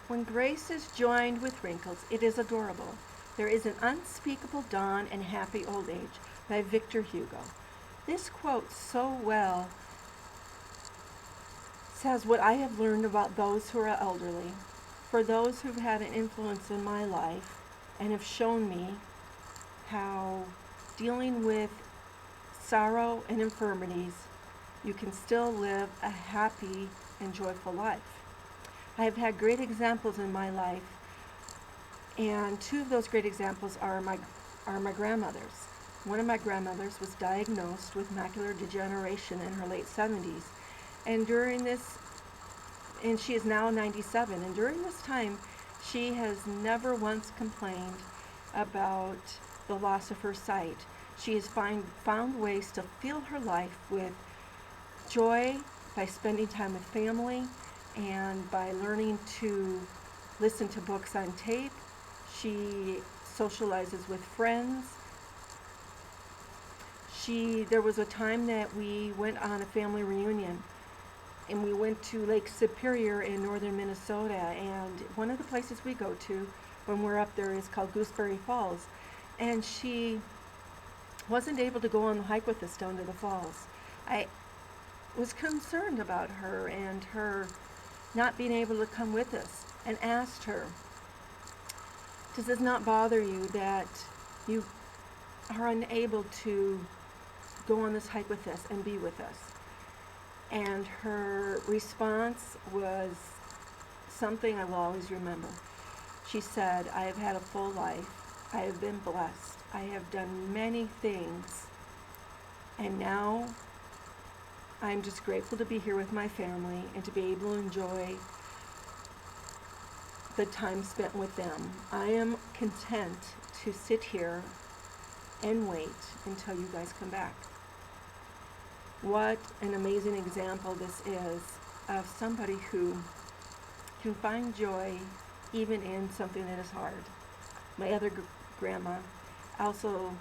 When grace is joined with wrinkles, it is adorable. There is an unspeakable dawn and happy old age by Victor Hugo. This quote so well says what I have learned about those who are elderly. For those who've had an influence in my life and have shown me how dealing with sorrow and infirmities, you can still live a happy and joyful life. I have had great examples in my life, and two of those great examples are my grandmothers. One of my grandmothers was diagnosed with macular degeneration in her late 70s, and and she is now 97, and during this time, she has never once complained about the loss of her sight. She has found ways to fill her life with joy by spending time with family and by learning to listen to books on tape. She socializes with friends. There was a time that we went on a family reunion and we went to Lake Superior in northern Minnesota, and one of the places we go to when we're up there is called Gooseberry Falls, and she wasn't able to go on the hike with us down to the falls. I was concerned about her and her not being able to come with us, and asked her, does this not bother you that you are unable to go on this hike with us and be with us? And her response was something I will always remember. She said, I have had a full life. I have been blessed. I have done many things. And now I'm just grateful to be here with my family and to be able to enjoy the time spent with them. I am content to sit here and wait until you guys come back. What an amazing example this is of somebody who can find joy even in something that is hard. My other grandma also,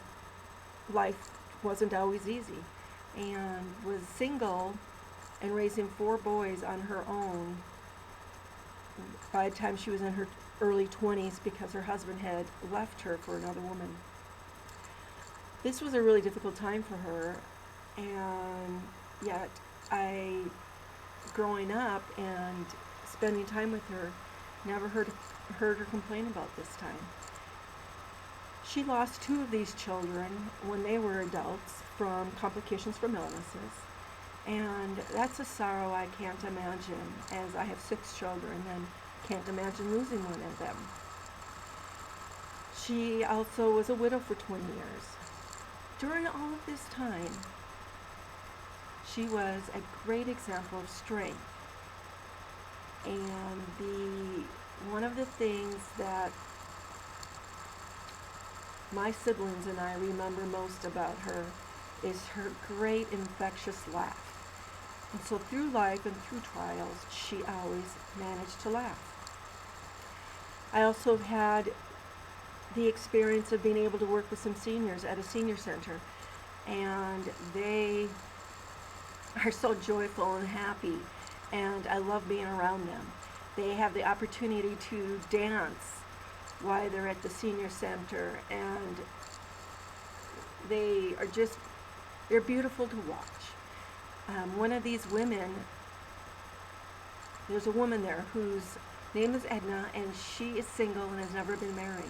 life wasn't always easy, and was single and raising 4 boys on her own by the time she was in her early 20s because her husband had left her for another woman. This was a really difficult time for her, and yet growing up and spending time with her, never heard her complain about this time. She lost 2 of these children when they were adults from complications from illnesses, and that's a sorrow I can't imagine, as I have 6 children and can't imagine losing one of them. She also was a widow for 20 years. During all of this time, she was a great example of strength. And one of the things that my siblings and I remember most about her is her great infectious laugh. And so through life and through trials, she always managed to laugh. I also have had the experience of being able to work with some seniors at a senior center, and they are so joyful and happy, and I love being around them. They have the opportunity to dance while they're at the senior center, and they're beautiful to watch. One of these women, there's a woman there whose name is Edna, and she is single and has never been married.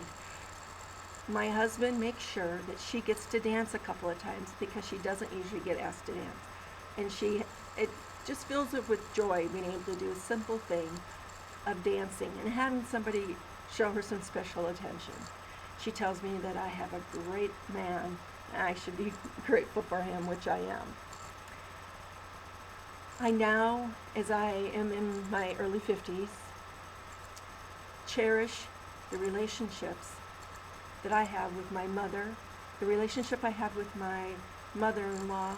My husband makes sure that she gets to dance a couple of times because she doesn't usually get asked to dance. And it just fills her with joy being able to do a simple thing of dancing and having somebody show her some special attention. She tells me that I have a great man and I should be grateful for him, which I am. I now, as I am in my early 50s, cherish the relationships that I have with my mother, the relationship I have with my mother-in-law,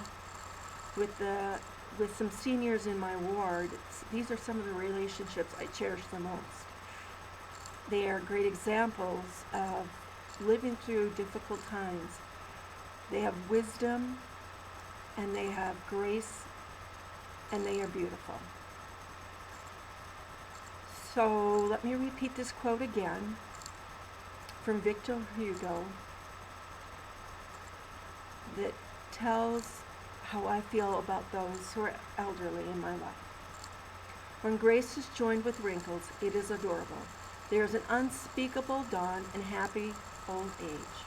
with some seniors in my ward. These are some of the relationships I cherish the most. They are great examples of living through difficult times. They have wisdom, and they have grace, and they are beautiful. So let me repeat this quote again from Victor Hugo that tells how I feel about those who are elderly in my life. When grace is joined with wrinkles, it is adorable. There is an unspeakable dawn and happy old age.